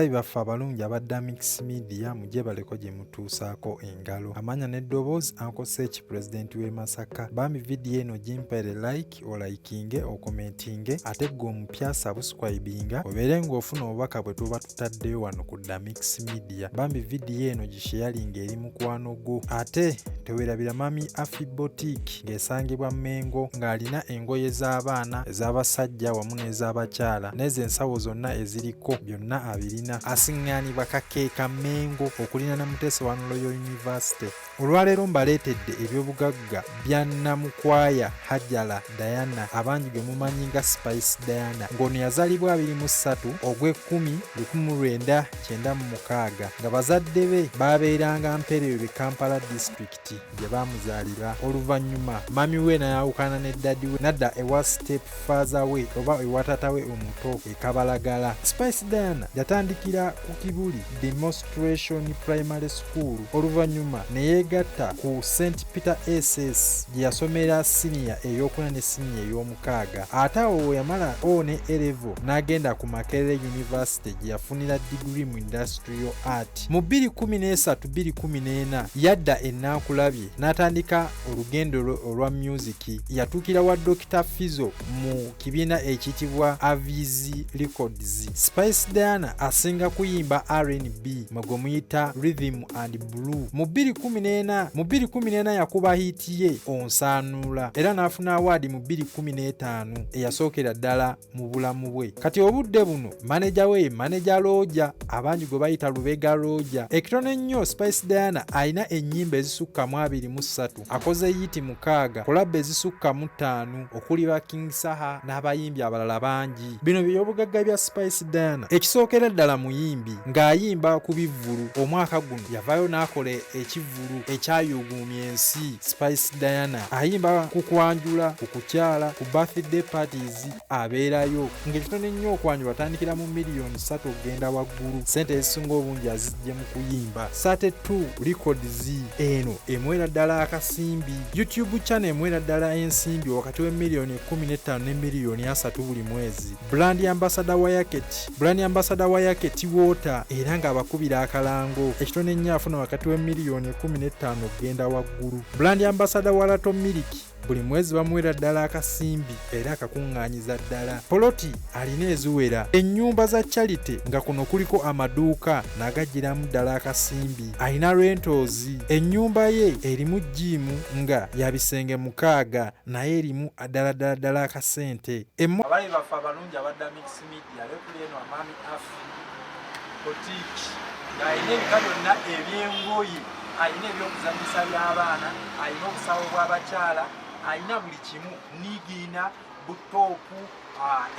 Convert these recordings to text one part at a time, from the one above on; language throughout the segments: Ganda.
abalabi baffe abalungi abadda Mix Media mujje baleko gye mutuusaako engalo. Amanya n'eddoboozi Uncle Search President w'e Masaka. Bambi vidiyo eno gimpere like olaikinge okomentinge ate gwe omupya subscribinga obeere ng'ofuna obubaka bwe tuba tutaddeyo wano ku dda Mix Media. Bambi vidiyo eno gisharinga eri mukwano gwo. Ate teweerabira Mami Afi Boutique ng'esangibwa Mengo ng'alina engoye z'abaana ez'abasajja wamu n'ez'abakyala n'ezo ensawo zonna eziriko byonna abirina. Asiŋŋaanibwa Kakeeka Mengo okulina na Mutesa wa Royal University. Olwaleero mbaleetedde ebyobugagga bya Namukwaya Hajjala Diana abangi gwe mumanyi nga Spice Diana ng'ono yazaalibwa 23 ogw'Ekkumi 1996 nga bazadde be baabeeranga Mperewe Kampala District gye baamuzaalira. Oluvannyuma mami we n'ayawukana ne daddi we nadda ewa step father we oba ewa taata we omuto e Kabalagala. Spice Diana yatandikira ku Kibuli Demonstration Primary School oluvannyuma ne yeegatta ku St Peter SS gye yasomera senior ey'okuna ne senior ey'omukaaga. Ate awo we yamala O ne A-level n'agenda ku Makerere University gye yafunira degree mu Industrial Art. Mu 2013-2014 yadda Ennakulabye n'atandika olugendo olwa music. Yatuukira wa Dr. Fizzo mu kibiina ekiyitibwa Avizi Records. Spice Diana asinga kuyimba R&B mwe muyita Rhythm and Blue. Mu 2014 yakuba hiti ye Onsaanula era n'afuna award mu 2015 eyasookera ddala mu bulamu bwe. Kati obudde buno manager we manager Roja abangi gwe bayita Lubega Roja. Ekitono ennyo Spice Diana alina ennyimba ezisukka mu 23 akoze yiti mukaaga kolabba ezisukka mu 5 okuli ba King Saha n'abayimbi abalala bangi. Bino byobugagga bya Spice Diana ekisookera ddala muyimbi ng'ayimba ku bivvulu. Omwaka guno yavaayo n'akola ekivvulu ekyayuguumya ensi. Spice Diana ayimba ku kwanjula ku kukyala ku birthday parties abeerayo ng'ekitono ennyo okwanjula atandikira mu miliyoni 3 okugenda waggulu. Sente ezisinga obungi azijje mu kuyimba. 32 Records eno emwera ddala akasimbi. YouTube channel emwera ddala ensimbi wakati we miliyoni 15 ne miliyoni 3 buli mwezi. Brand ambassador wa Yaketi Water era ng'abakubira akalango. Ekitono ennyo afuna wakati we miliyoni 15 okugenda waggulu. Brand ambassador wa Lato Milk buli mwezi bamwera ddala akasimbi era akakuŋŋaanyiza ddala. Poloti alina eziwera. Ennyumba za charity nga kuno kuliko amaduuka n'agagiramu ddala akasimbi. Alina rentals. Ennyumba ye erimu jimu nga ya bisenge 6 naye erimu ddala akasente. Abali baffe abalungi abadda Mix Media lekuli eno Mami Afi Boutique ng'alina ebika byonna eby'engoye, alina ebyokuzanyisa by'abaana, alina obusawo bw'abakyala, alina buli kimu. Nigiina, butoopu,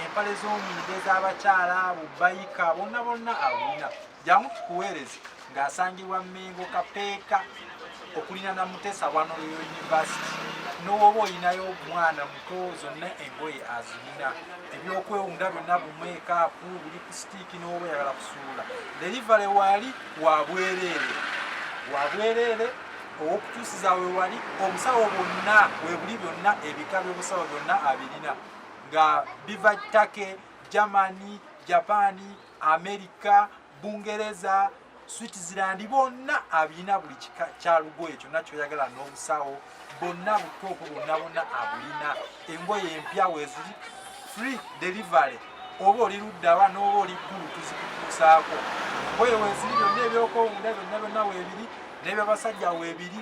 empale z'omwenge ez'abakyala, bubayika bonna abulina. Jangu tukuweereze ng'asangibwa Mengo Kapeeka okulina na Mutesa wa Royal University. N'oba olinayo omwana muto zonna engoye azirina. Ebyokwewunda byonna bu make-up buli ku sitiiki n'oba oyagala kusuula. Delivery waali wa bwereere ow'okutuusiza we wali. Obusawo bwonna we buli byonna ebika by'obusawo byonna abirina nga biva Turkey, Germany, Japan, America, Bungereza, Switzerland bonna abirina buli kika kya lugoye kyonna kyoyagala n'obusawo bonna butoopu bonna abulina. Engoye empya weeziri free delivery oba oli luddawa n'oba oli ggulu tuzikutuusaako. Engoye weeziri byonna ebyokwewunda byonna weebiri n'ebyabasajja weebiri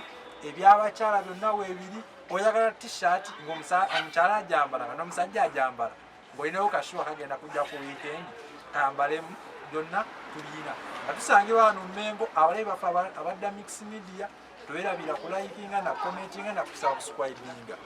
eby'abakyala byonna weebiri. Oyagala t-shirt ng'omukyala ajambala nga n'omusajja ajambala ng'olinayo kashuwa kagenda kujja ku weekend kambalemu byonna tulina. Nga tusangibwa wano Mengo. Abalabi baffe abadda Mix Media towerabira kulayikinga na commentinga na kusubscribinga.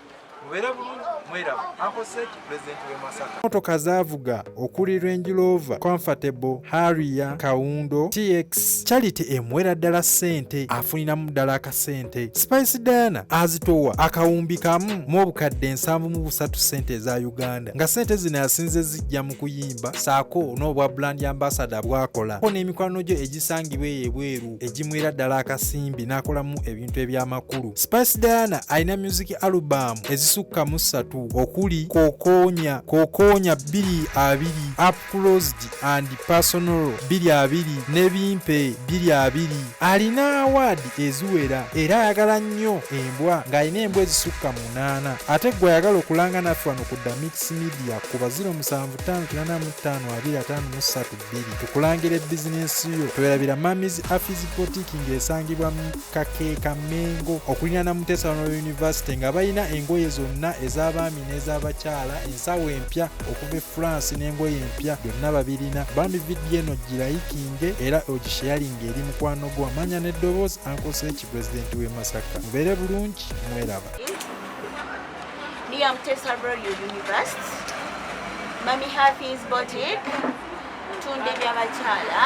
Mubeere bulungi mwerabu. Uncle Search President w'e Masaka. Motoka zaavuga okuli Range Rover, Comfortable, Harrier, Kawundo, TX. Charity emwera ddala ssente afuniramu ddala akasente. Spice Diana azitowa akawumbi kamu mu obukadde 73 ssente za Uganda nga ssente zino yasinze zijja mu kuyimba saako n'obwa brand ambassador bwakola ko n'emikwano gye egisangibwa ebweru egimwera ddala akasimbi n'akolamu ebintu ebyamakulu. Spice Diana alina music album ezisukka mu 3 okuli Kokonya 22, Up Closed and Personal 22 ne Bimpe 22. Alina award eziwera era ayagala nnyo embwa ng'alina embwa ezisukka 8. Ate gwe ayagala okulanga naffe wano ku The Mix Media kuba 07552553 tukulangira bizinesi yo. Twerabira Mami's Affizi Boutique ng'esangibwa mu Kakeeka Mengo okulinaana mu Tesano University nga balina engoye zonna ez'abaami n'ez'abakyala, ensawo empya okuva e France n'engoye empya byonna babirina. Bambi vidiyo eno girayikinge era ogisharinga eri mukwano gwo. Amanya n'eddoboozi Uncle Sechi President w'e Masaka. Mubeere bulungi, mweraba. Niam Tesaro University. Mami Hafiz Boutique. Tunde by'abakyala.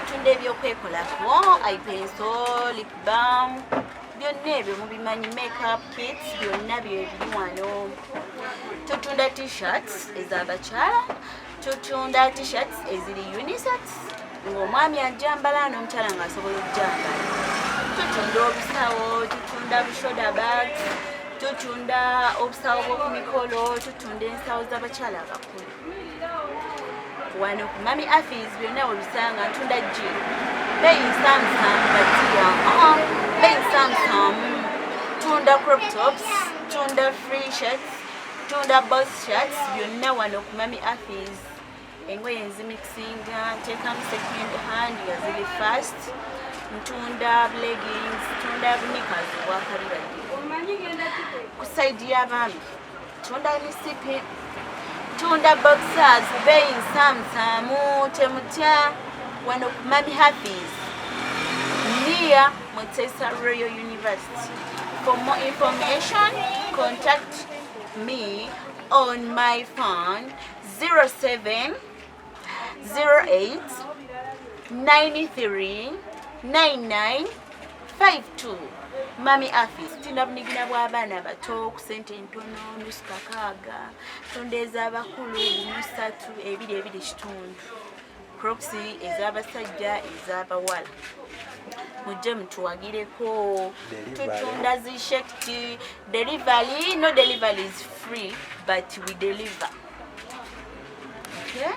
Tunde by'okwekolako, eye pencil, lip balm, byonna ebyo mubimanyi, makeup kits, byonna biri wano. Tutunda t-shirts ez'abakyala, tutunda t-shirts eziri unisex, ng'omwami ajambala n'omukyala ng'asobola okujambala. Tutunda obusawo, tutunda shoulder bags, tutunda obusawo bw'okumikolo, tutunda ensawo z'abakyala abakulu. Wano ku Mami Hafiz byonna obisanga ntunda jean. Beyi Samsung batiya. Beyi Samsung. Tunda crop tops, tunda free shirts, tunda boss shirts, byonna wano ku Mami Hafiz. Engoye nzimixinga, ntekamu second hand nga ziri fast. Ntunda leggings, tunda knickers bwakalibadde. Ku side y'abaami tunda misipi, tunda boxers, beyi Samsamu, temutya wano ku Mami Hafiz near Mutesa Royal University. For more information, contact me on my phone 07 08 93 99 52. Mami Hafiz tinda bunigina bw'abaana bato ku sente ntono nusu kakaaga, tunda ez'abakulu 3 kitundu, proxy ez'abasajja ez'abawala. Mujje mutuwagireko. Tutunda zishekti delivery. No delivery is free, but we deliver. Okay?